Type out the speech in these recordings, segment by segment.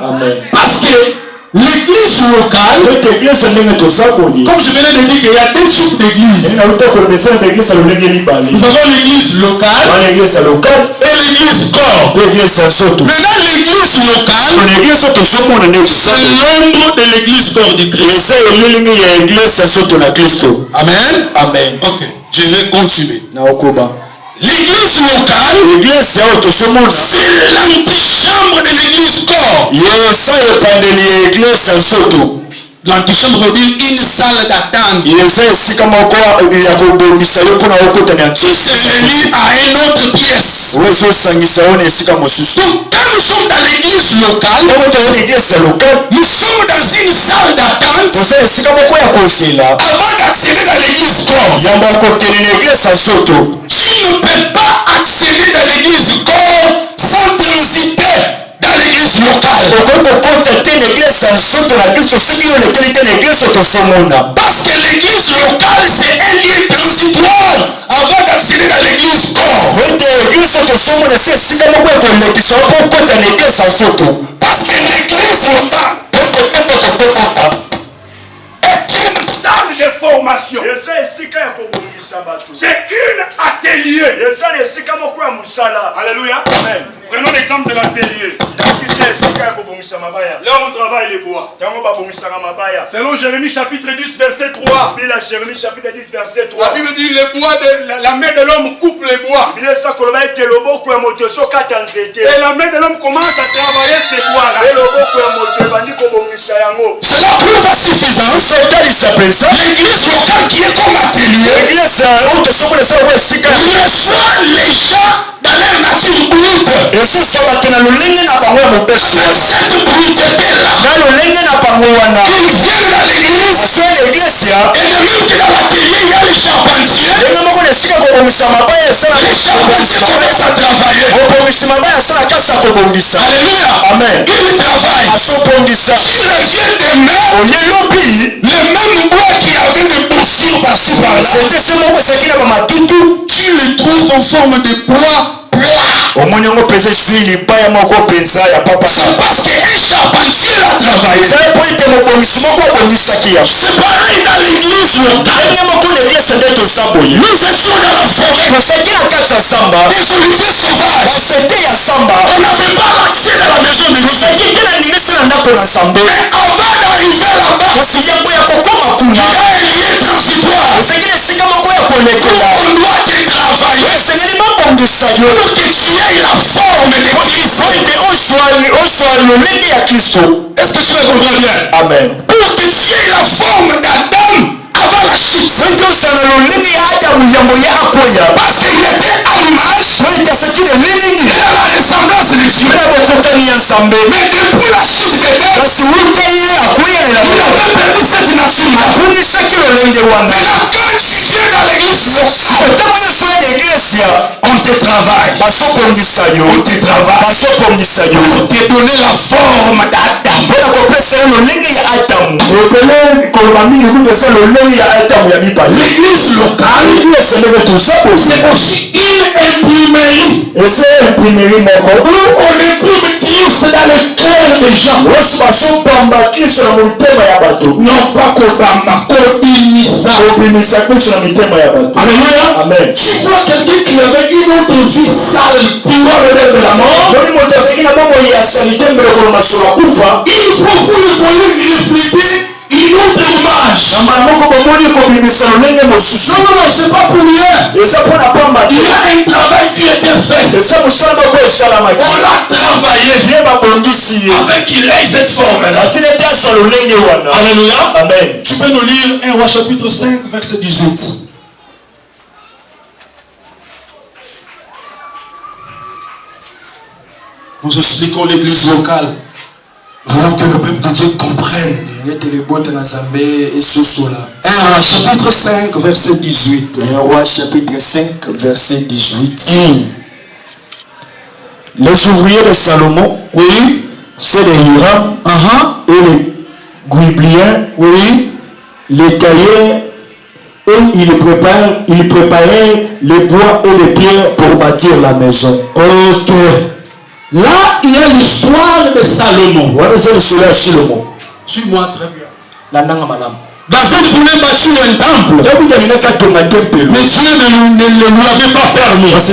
Amen. Parce que l'église locale, comme je venais de dire qu'il y a deux types d'églises. Nous avons l'église locale et l'église corps. Maintenant, l'église locale, c'est l'ombre de l'église corps du Christ. Amen. Amen. Ok, je vais continuer. L'église locale, c'est l'antichambre de l'église corps. L'antichambre veut dire une salle d'attente. Tu s'est réuni à une autre pièce. Donc quand nous sommes dans l'église locale, nous sommes dans une salle d'attente avant d'accéder dans l'église corps. Tu ne peux pas accéder dans l'église corps sans transiter dans l'église locale. Parce que l'église locale, c'est un lieu transitoire avant d'accéder dans l'église corps. Parce que l'église locale est une salle de formation. C'est une atelier. Alléluia. Amen. Prenons l'exemple de l'atelier. Là on travaille les bois. Selon Jérémie chapitre 10 verset 3. La Bible dit les bois la main de l'homme coupe les bois. Et la main de l'homme commence à travailler ces bois-là. Cela prouve à suffisance l'église locale qui est comme atelier reçoit les gens dans leur nature brute. Cette brute-là, ils viennent dans l'église et de même que dans l'atelier il y a les charpentiers. Les charpentiers commencent à travailler. Alléluia. Amen. Ils travaillent. S'ils reviennent demain, les mêmes bois qui avaient des boussures par-ci par-là, tu les trouves en forme de bois plat. C'est parce qu'un charpentier l'a travaillé. C'est pareil dans l'église locale. Nous étions dans la forêt. Des oliviers sauvages. On n'avait pas l'accès dans la maison de Dieu. Mais avant d'arriver là-bas, il y a un lieu transitoire. On doit te travailler pour que tu aies la forme de Christ. Est-ce que tu le comprends bien? Amen. Pour que tu aies la forme d'Adam avant la chute. Parce qu'il était à l'image et à la ressemblance de Dieu. Mais depuis la chute d'Adam, il avait perdu cette nature-là. Maintenant, quand tu viens dans l'église locale, on te travaille. On te travaille. Pour te donner la forme d'Adam. L'église locale, c'est aussi une imprimerie. Où on imprime Christ dans le cœur des gens. Non pas Kobamba, Kobimisa. Alléluia. Amen. Tu vois quelqu'un qui avait une autre vie sale pour relève de la mort. Il faut vous le voyez refléter une autre image. Non, c'est pas pour rien. Il y a un travail qui a été fait. On l'a travaillé avec qu'il ait cette forme-là. Alléluia. Amen. Tu peux nous lire 1 Roi chapitre 5 verset 18. Nous expliquons l'église locale. Voulons que le peuple de Dieu comprenne. 1 Roi chapitre 5 verset 18. 1 Roi chapitre 5 verset 18. Les ouvriers de Salomon, oui, c'est les Hiram et les Guibliens, oui, les tailleurs, et ils préparaient les bois et les pierres pour bâtir la maison. Ok. Là, il y a l'histoire de Salomon. Suis-moi très bien. David voulait bâtir un temple. Mais Dieu ne lui avait pas permis. Parce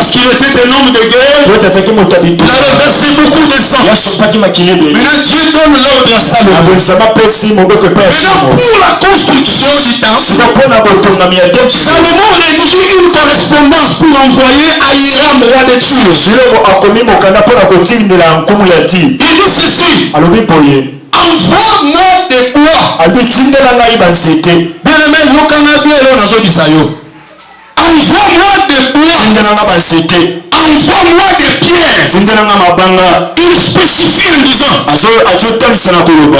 qu'il était un homme de guerre. Il avait versé beaucoup de sang. Maintenant Dieu donne l'ordre à Salomon. Maintenant pour la construction du temple, Salomon rédige une correspondance pour envoyer à Hiram, roi de Tyr. Il dit ceci. Envoie-moi des bois. Bien-aimé, envoie-moi des bois. Envoie-moi des pierres. Il spécifie en disant,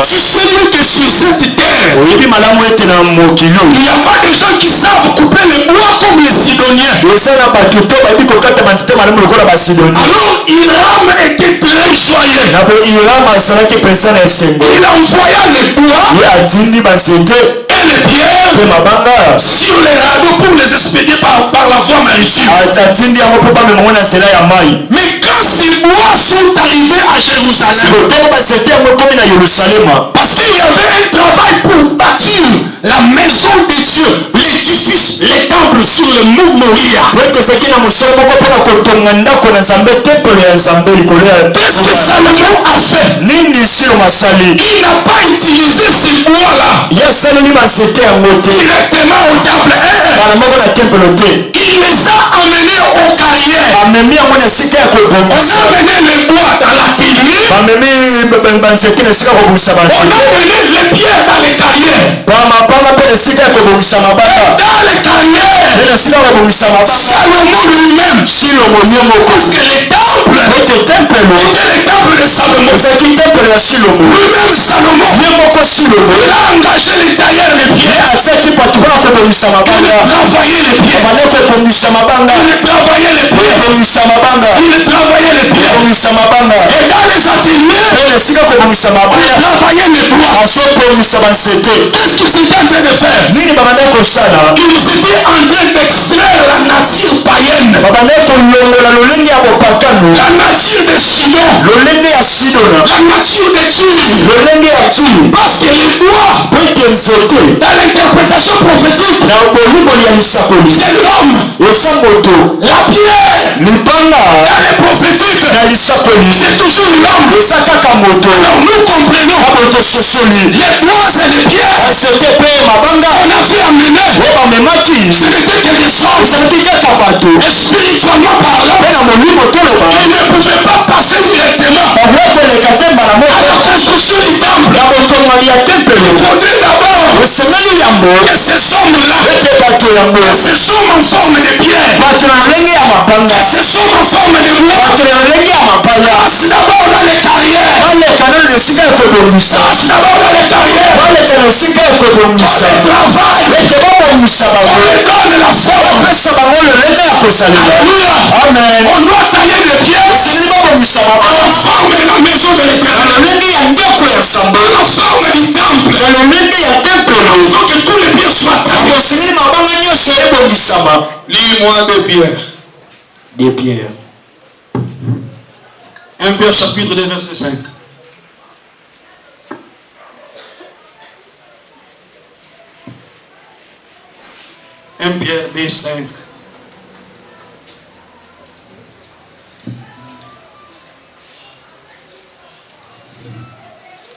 tu sais bien que sur cette terre, il n'y a pas de gens qui savent couper les bois comme les Sidoniens. Alors Hiram était très joyeux. Il envoya les bois et les pierres sur les radeaux pour les expédier par la voie maritime. Mais quand ces bois sont arrivés à Jérusalem, parce qu'il y avait un travail pour bâtir la maison de Dieu, l'édifice, les temples sur le mont Moria. Qu'est-ce que Salomon a fait? Il n'a pas utilisé ces bois-là directement au temple. Il les a amenés au carrière. On a amené les bois dans l'atelier. On a amené les pierres dans les carrières. Dans les carrières, Salomon lui-même, parce que les temples étaient les temples de Salomon. Lui-même Salomon, il a engagé les tailleurs de pierres. Il travaillait les pierres. Et dans les ateliers, on travaillait les bois. Qu'est-ce qu'ils étaient en train de faire? Ils étaient en train d'extraire la nature païenne. La nature de Sidon. La nature de Tyr. Parce que les bois, dans l'interprétation prophétique, c'est l'homme. La pierre, dans les prophétiques, c'est toujours l'homme. Alors nous comprenons, les bois et les pierres qu'on a fait amener, ce n'était que des hommes. Et spirituellement parlant, ils ne pouvaient pas passer directement à la construction du temple. Il faudrait d'abord que ces hommes-là, ces hommes en forme de pierre, ces hommes en forme de bois, passent d'abord dans les carrières. Passent d'abord dans les carrières. On les travaille. On les donne la forme. Alléluia. Amen. On doit tailler des pierres en forme de la maison de l'Éternel, en forme du temple. Il faut que tous les pierres soient taillées. Lis-moi des pierres. 1 Pierre chapitre 2 verset 5. Pierre 2, 5.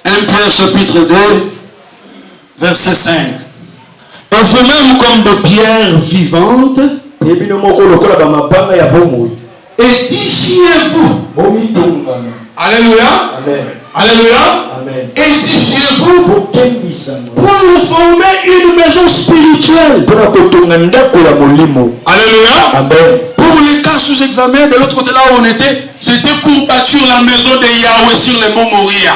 1 Pierre chapitre 2, verset 5. Et vous-même comme de pierres vivantes, édifiez-vous. Alléluia. Amen. Alléluia. Amen. Édifiez-vous pour former une maison spirituelle. Alléluia. Amen. Pour les cas sous examen, de l'autre côté là où on était, c'était pour bâtir la maison de Yahweh sur le mont Moria.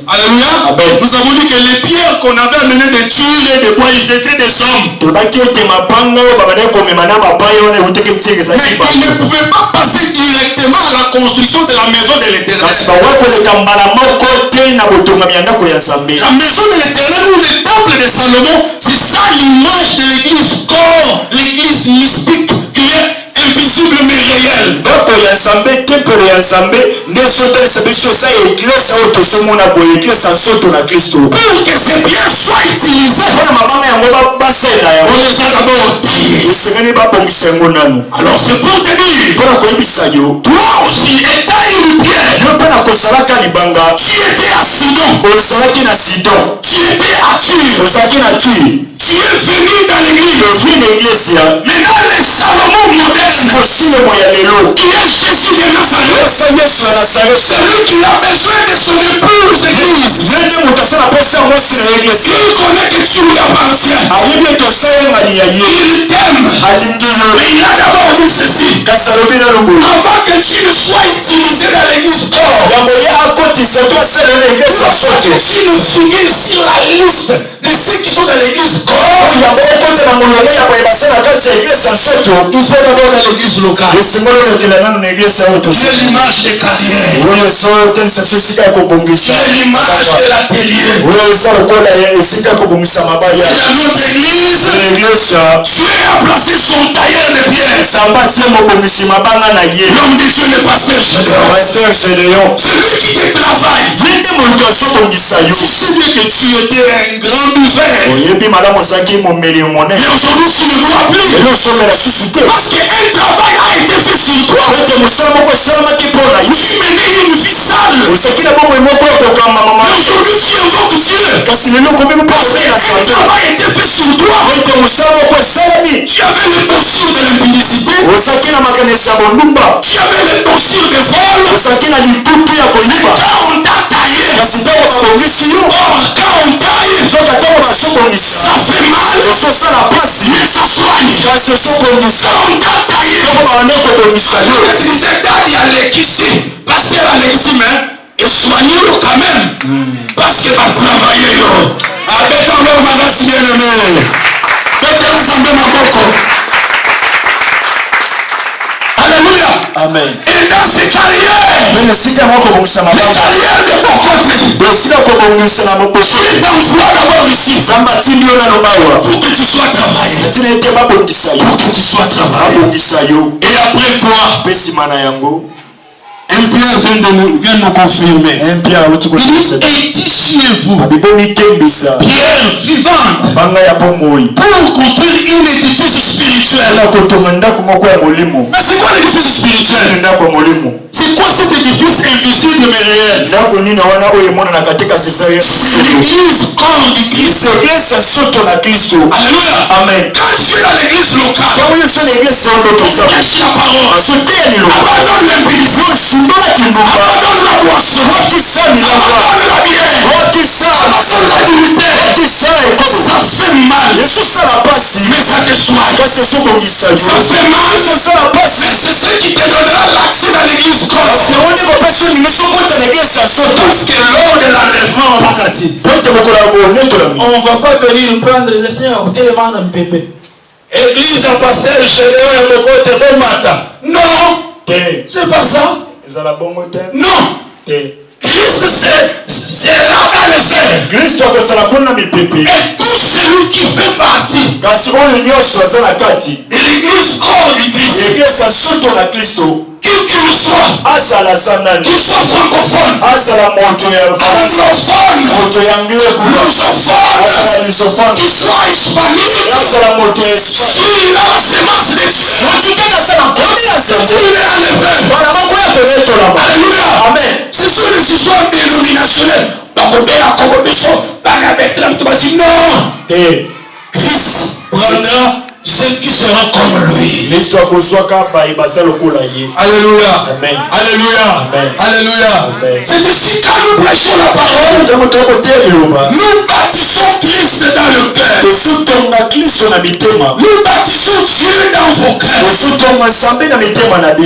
Alléluia. Amen. Nous avons dit que les pierres qu'on avait amenées de Tyr et de bois, ils étaient des hommes. Mais ils ne pouvaient pas passer directement à la construction de la maison de l'Éternel. La maison de l'Éternel ou le temple de Salomon, c'est ça l'image de l'église corps, l'église mystique qui est invisible mais réelle. Pour que ces biens soient utilisés, on les a d'abord taillés. Alors c'est pour te dire, toi aussi, étant une pierre, tu étais à Sidon, tu étais à Tyr, tu es venu dans l'église. Maintenant les Salomon moderne, qui est Jésus de Nazareth, celui qui a besoin de son épouse église, il connaît que tu lui appartiens, il t'aime, mais il a d'abord dit ceci: avant que tu ne sois utilisé dans l'église corps, tu ne figures sur la liste de ceux qui sont dans l'église corps, il faut d'abord dans l'église locale. Tu es l'image des carrières, tu es l'image de l'atelier. Et dans notre église, Dieu a placé son tailleur de pierre, l'homme de Dieu, le pasteur Gédéon, celui qui te travaille. Tu sais bien que tu étais un grand buveur, mais aujourd'hui tu ne bois plus, parce qu'un travail a été fait sur toi. Tu menais une vie sale, mais aujourd'hui tu invoques Dieu, parce qu'un travail a été fait sur toi. Tu avais les postures de l'impudicité, tu avais les postures de vol, quand on t'a taillé, quand on taille, ça fait mal, mais ça soigne. Quand on t'a taillé, peut-être disait Daddy Alexis, pasteur Alexis, mais et soignez-le quand même, parce que va travailler. Avec un homme magasin bien aimé, peut-être ensemble ma boko. Alléluia. Amen. Et dans ces carrières, les carrières de ton côté, il t'envoie d'abord ici pour que tu sois travaillé. Et après quoi? Un Pierre vient nous confirmer. Il est chez vous, pierre vivante, pour construire un édifice spirituel. Mais c'est quoi l'édifice spirituel? C'est quoi cet édifice invisible mais réel? C'est l'église corps du Christ. Alléluia. Amen. Quand tu es dans l'église locale, tu prêches la parole, abandonne l'impudicité, abandonne la boisson, abandonne la bière, abandonne l'adultère. Ça fait mal, mais ça te soigne. Ça fait mal, mais c'est ce qui te donnera l'accès dans l'église corps. Parce que lors de l'enlèvement, on ne va pas venir prendre le Seigneur tellement un bébé. Église à pasteur Gédéon et le côté de Mata. Non, c'est pas ça. Non. Christ c'est là dans le fer. Et tout celui qui fait partie de l'église corps du Christ, qu'il soit francophone, anglophone, lusophone, qu'il soit hispanique, s'il a la sémence de Dieu, il est enlevé. Alléluia. Amen. Ce sont les histoires dénominationnelles. Non. Christ prendra ceux qui seront comme lui. Alléluia. Amen. Alléluia. Amen. Alléluia. C'est ici quand nous prêchons la parole, nous baptisons Christ dans le cœur. Nous baptisons Dieu dans vos cœurs.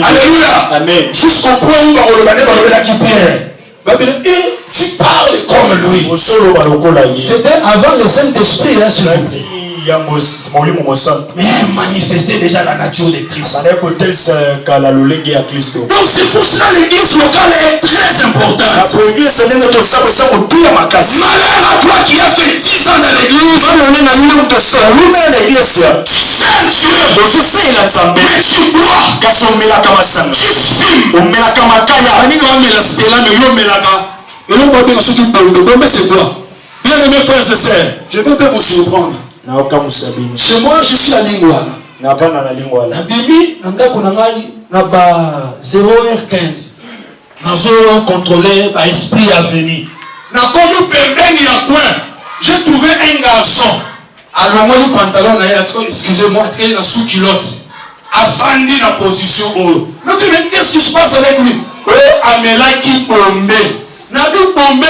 Alléluia. Amen. Jusqu'au point où tu parles comme lui. C'était avant le Saint-Esprit. Mais manifester déjà la nature de Christ. Donc c'est pour cela l'église locale est très importante. Malheur à toi qui as fait 10 ans dans l'église. Tu sers Dieu. Mais tu bois. Tu fumes. C'est quoi? Bien aimés frères et sœurs, je vais pas vous surprendre. Chez moi, je suis à Lingouala. Nabimi, nandako nangai, naba 0h15. Nazo contrôler par esprit à venir. Nakomu pembeni ya coin. J'ai trouvé un garçon. Alors moi le pantalon na excusez-moi, il a sous culotte. Afandi la position haut. Mais qu'est-ce qui se passe avec lui? Oh, amelaki bombe. Nabi bombe,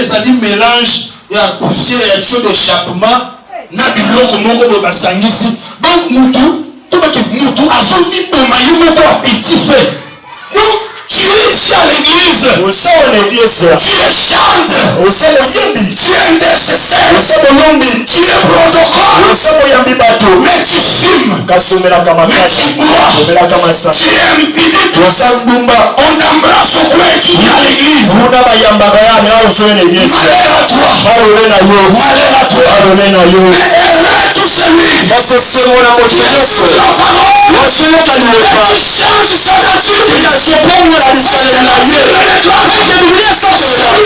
ça dit mélange. Il y a poussière, il y a chose d'échappement. Nabi loko mongo bo basangisi. Donc mutu, tout qui mutu a son ni bomba, il moko petit fait. Donc tu es ici à l'église. Tu es chante. Tu es intercesseur. Tu es protocole. Mais tu fumes. Mais tu bois. Tu es impudent. On t'embrasse au coin et tu viens à l'église. Malheur à toi. Malheur à toi. Mais erreur tout celui. La parole. Et tu changes sa nature. Celui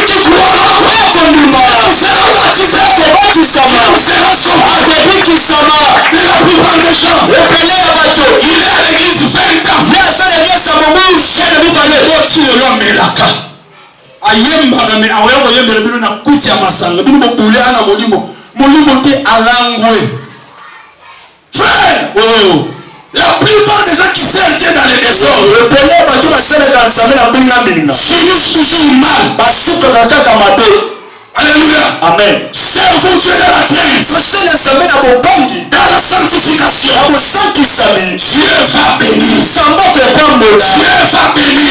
qui croira sera baptisé, sera sauvé. Mais la plupart des gens, il est à l'église 20 ans. Tu ne l'as melaka. Ayembaga me awoyako yembele bino na kuti ya masanga bino bobule ana molimo te alangwe. Frère, oh. La plupart des gens qui servent Dieu dans les désordres finissent toujours mal. Alléluia. Amen. Servons Dieu dans la crainte. Dans la sanctification. Dieu va bénir. Dieu va bénir.